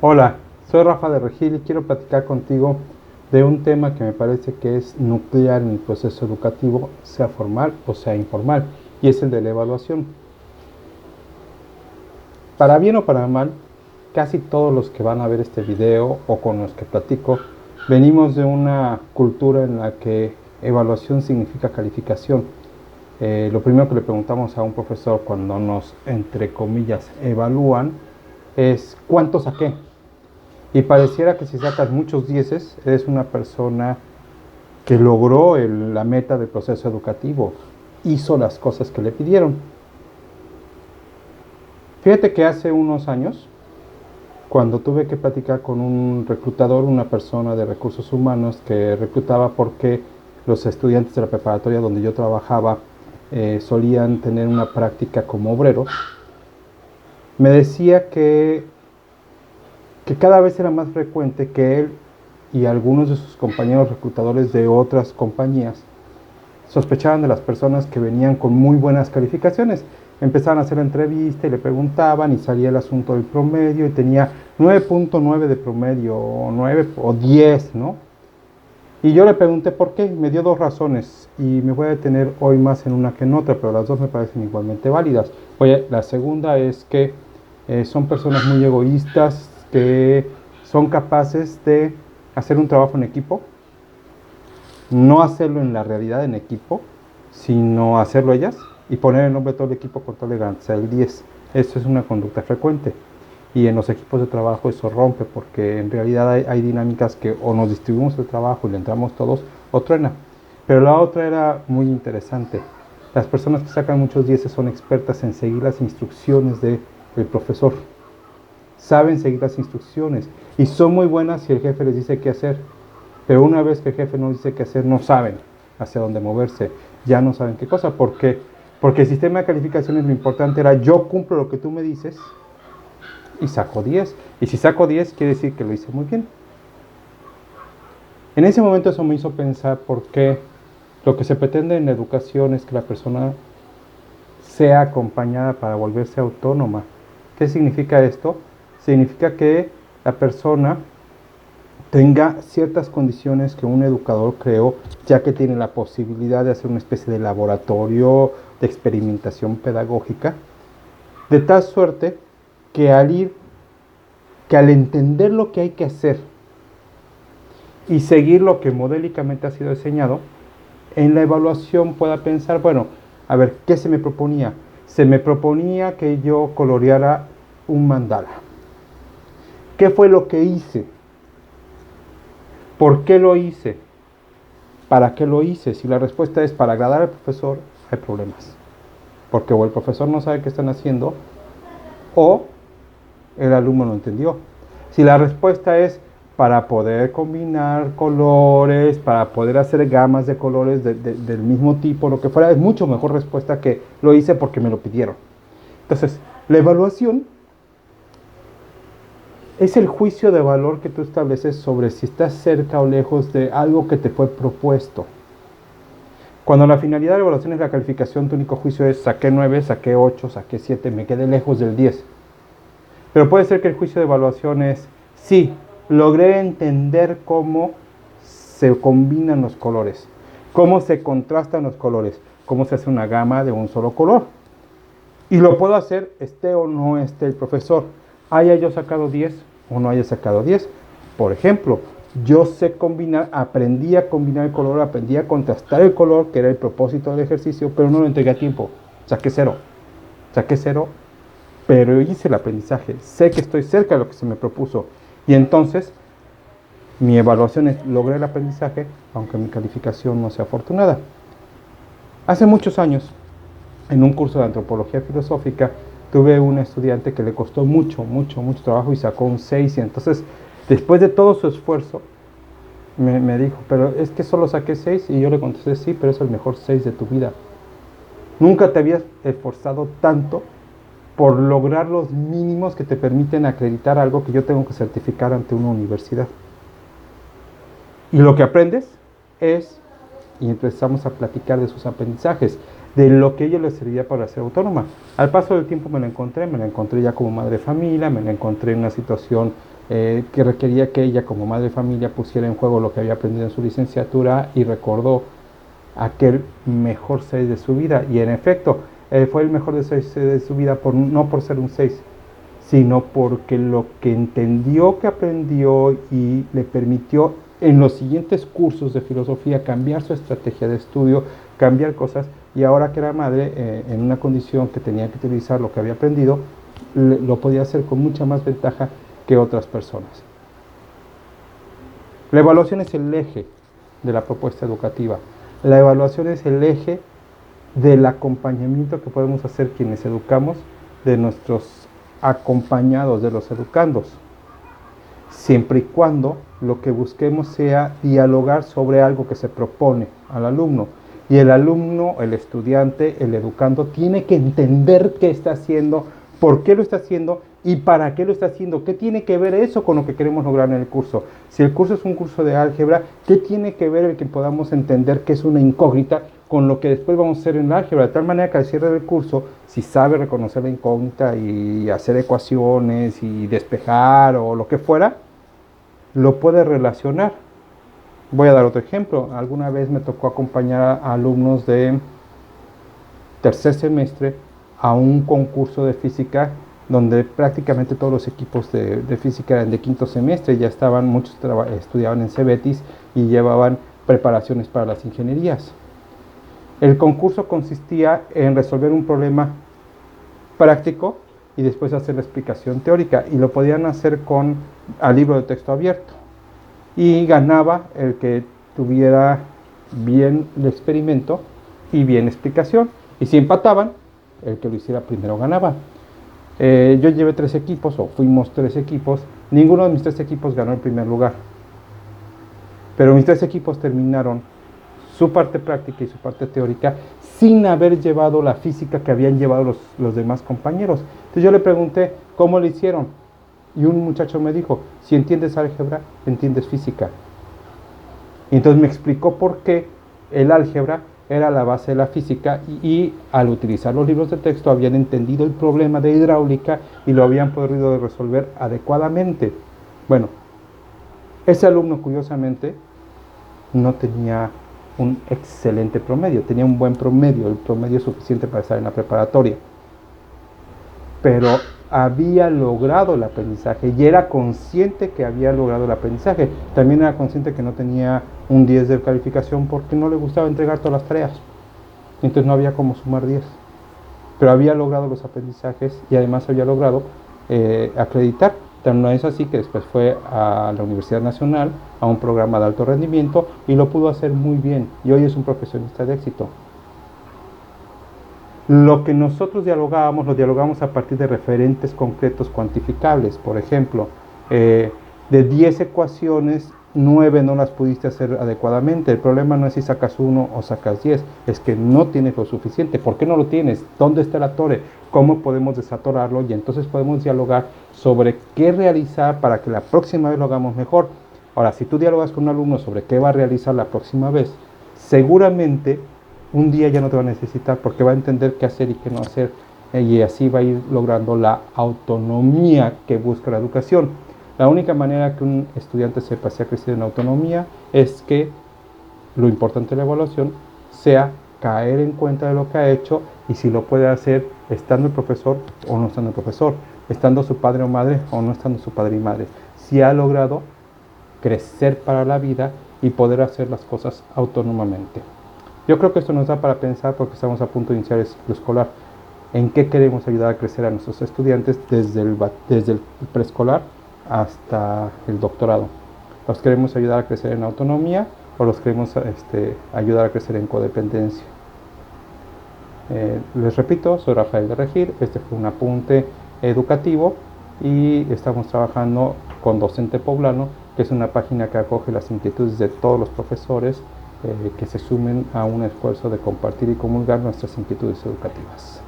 Hola, soy Rafa de Regil y quiero platicar contigo de un tema que me parece que es nuclear en el proceso educativo, sea formal o sea informal, y es el de la evaluación. Para bien o para mal, casi todos los que van a ver este video o con los que platico, venimos de una cultura en la que evaluación significa calificación. Lo primero que le preguntamos a un profesor cuando nos, entre comillas, evalúan es ¿cuánto saqué? Y pareciera que si sacas muchos dieces, eres una persona que logró la meta del proceso educativo, hizo las cosas que le pidieron. Fíjate que hace unos años, cuando tuve que platicar con un reclutador, una persona de recursos humanos que reclutaba porque los estudiantes de la preparatoria donde yo trabajaba solían tener una práctica como obreros, me decía que cada vez era más frecuente que él y algunos de sus compañeros reclutadores de otras compañías sospechaban de las personas que venían con muy buenas calificaciones. Empezaban a hacer la entrevista y le preguntaban y salía el asunto del promedio y tenía 9.9 de promedio o 9 o 10, ¿no? Y yo le pregunté por qué, me dio dos razones y me voy a detener hoy más en una que en otra, pero las dos me parecen igualmente válidas. Oye, la segunda es que son personas muy egoístas que son capaces de hacer un trabajo en equipo, no hacerlo en la realidad en equipo, sino hacerlo ellas y poner el nombre de todo el equipo con toda elegancia, el 10. Eso es una conducta frecuente. Y en los equipos de trabajo eso rompe, porque en realidad hay dinámicas que o nos distribuimos el trabajo y le entramos todos, o truena. Pero la otra era muy interesante. Las personas que sacan muchos 10 son expertas en seguir las instrucciones del profesor. Saben seguir las instrucciones y son muy buenas si el jefe les dice qué hacer. Pero una vez que el jefe no dice qué hacer, no saben hacia dónde moverse, ya no saben qué cosa. ¿Por qué? Porque el sistema de calificaciones lo importante era yo cumplo lo que tú me dices y saco 10. Y si saco 10 quiere decir que lo hice muy bien. En ese momento eso me hizo pensar por qué lo que se pretende en la educación es que la persona sea acompañada para volverse autónoma. ¿Qué significa esto? Significa que la persona tenga ciertas condiciones que un educador creó, ya que tiene la posibilidad de hacer una especie de laboratorio de experimentación pedagógica, de tal suerte que al entender lo que hay que hacer y seguir lo que modélicamente ha sido diseñado, en la evaluación pueda pensar, bueno, a ver, ¿qué se me proponía? Se me proponía que yo coloreara un mandala. ¿Qué fue lo que hice? ¿Por qué lo hice? ¿Para qué lo hice? Si la respuesta es para agradar al profesor, hay problemas. Porque o el profesor no sabe qué están haciendo o el alumno no entendió. Si la respuesta es para poder combinar colores, para poder hacer gamas de colores del mismo tipo, lo que fuera, es mucho mejor respuesta que lo hice porque me lo pidieron. Entonces, la evaluación es el juicio de valor que tú estableces sobre si estás cerca o lejos de algo que te fue propuesto. Cuando la finalidad de la evaluación es la calificación, tu único juicio es saqué 9, saqué 8, saqué 7, me quedé lejos del 10. Pero puede ser que el juicio de evaluación es, sí, logré entender cómo se combinan los colores, cómo se contrastan los colores, cómo se hace una gama de un solo color. Y lo puedo hacer esté o no esté el profesor, haya yo sacado 10 o no haya sacado 10. Por ejemplo, yo sé combinar, aprendí a combinar el color, aprendí a contrastar el color, que era el propósito del ejercicio, pero no lo entregué a tiempo. Saqué cero, pero hice el aprendizaje. Sé que estoy cerca de lo que se me propuso. Y entonces, mi evaluación es, logré el aprendizaje, aunque mi calificación no sea afortunada. Hace muchos años, en un curso de antropología filosófica, tuve un estudiante que le costó mucho trabajo y sacó un 6. Y entonces, después de todo su esfuerzo, me dijo, pero es que solo saqué 6. Y yo le contesté, sí, pero es el mejor 6 de tu vida. Nunca te habías esforzado tanto por lograr los mínimos que te permiten acreditar algo que yo tengo que certificar ante una universidad. Y lo que aprendes es, y empezamos a platicar de sus aprendizajes, de lo que a ella le servía para ser autónoma. Al paso del tiempo me la encontré ya como madre de familia, me la encontré en una situación que requería que ella como madre de familia pusiera en juego lo que había aprendido en su licenciatura y recordó aquel mejor 6 de su vida. Y en efecto, fue el mejor de 6 de su vida no por ser un 6, sino porque lo que entendió, que aprendió y le permitió en los siguientes cursos de filosofía cambiar su estrategia de estudio, cambiar cosas, y ahora que era madre, en una condición que tenía que utilizar lo que había aprendido, lo podía hacer con mucha más ventaja que otras personas. La evaluación es el eje de la propuesta educativa. La evaluación es el eje del acompañamiento que podemos hacer quienes educamos de nuestros acompañados, de los educandos, siempre y cuando lo que busquemos sea dialogar sobre algo que se propone al alumno. Y el alumno, el estudiante, el educando, tiene que entender qué está haciendo, por qué lo está haciendo y para qué lo está haciendo. ¿Qué tiene que ver eso con lo que queremos lograr en el curso? Si el curso es un curso de álgebra, ¿qué tiene que ver el que podamos entender que es una incógnita con lo que después vamos a hacer en el álgebra? De tal manera que al cierre del curso, si sabe reconocer la incógnita y hacer ecuaciones y despejar o lo que fuera, lo puede relacionar. Voy a dar otro ejemplo. Alguna vez me tocó acompañar a alumnos de tercer semestre a un concurso de física donde prácticamente todos los equipos de física eran de quinto semestre, ya estaban, muchos estudiaban en Cebetis y llevaban preparaciones para las ingenierías. El concurso consistía en resolver un problema práctico y después hacer la explicación teórica, y lo podían hacer al libro de texto abierto, y ganaba el que tuviera bien el experimento y bien explicación, y si empataban, el que lo hiciera primero ganaba. Yo llevé 3 equipos, o fuimos 3 equipos, ninguno de mis 3 equipos ganó el primer lugar, pero mis 3 equipos terminaron su parte práctica y su parte teórica sin haber llevado la física que habían llevado los demás compañeros. Entonces yo le pregunté, ¿cómo lo hicieron? Y un muchacho me dijo, si entiendes álgebra, entiendes física. Y entonces me explicó por qué el álgebra era la base de la física y al utilizar los libros de texto habían entendido el problema de hidráulica y lo habían podido resolver adecuadamente. Bueno, ese alumno curiosamente no tenía un excelente promedio, tenía un buen promedio, el promedio suficiente para estar en la preparatoria, pero había logrado el aprendizaje y era consciente que había logrado el aprendizaje. También era consciente que no tenía un 10 de calificación porque no le gustaba entregar todas las tareas, entonces no había como sumar 10, pero había logrado los aprendizajes y además había logrado acreditar. No es así que después fue a la Universidad Nacional, a un programa de alto rendimiento, y lo pudo hacer muy bien, y hoy es un profesionista de éxito. Lo que nosotros dialogábamos, lo dialogamos a partir de referentes concretos cuantificables. Por ejemplo, de 10 ecuaciones, 9 no las pudiste hacer adecuadamente. El problema no es si sacas 1 o sacas 10, es que no tienes lo suficiente. ¿Por qué no lo tienes? ¿Dónde está el atore? ¿Cómo podemos desatorarlo? Y entonces podemos dialogar sobre qué realizar para que la próxima vez lo hagamos mejor. Ahora, si tú dialogas con un alumno sobre qué va a realizar la próxima vez, seguramente un día ya no te va a necesitar porque va a entender qué hacer y qué no hacer, y así va a ir logrando la autonomía que busca la educación. La única manera que un estudiante sepa si ha crecido en autonomía es que lo importante de la evaluación sea caer en cuenta de lo que ha hecho, y si lo puede hacer estando el profesor o no estando el profesor, estando su padre o madre o no estando su padre y madre, si ha logrado crecer para la vida y poder hacer las cosas autónomamente. Yo creo que esto nos da para pensar, porque estamos a punto de iniciar el ciclo escolar, en qué queremos ayudar a crecer a nuestros estudiantes desde el preescolar hasta el doctorado. ¿Los queremos ayudar a crecer en autonomía o los queremos ayudar a crecer en codependencia? Les repito, soy Rafael de Regir, este fue un apunte educativo y estamos trabajando con Docente Poblano, que es una página que acoge las inquietudes de todos los profesores que se sumen a un esfuerzo de compartir y comulgar nuestras inquietudes educativas.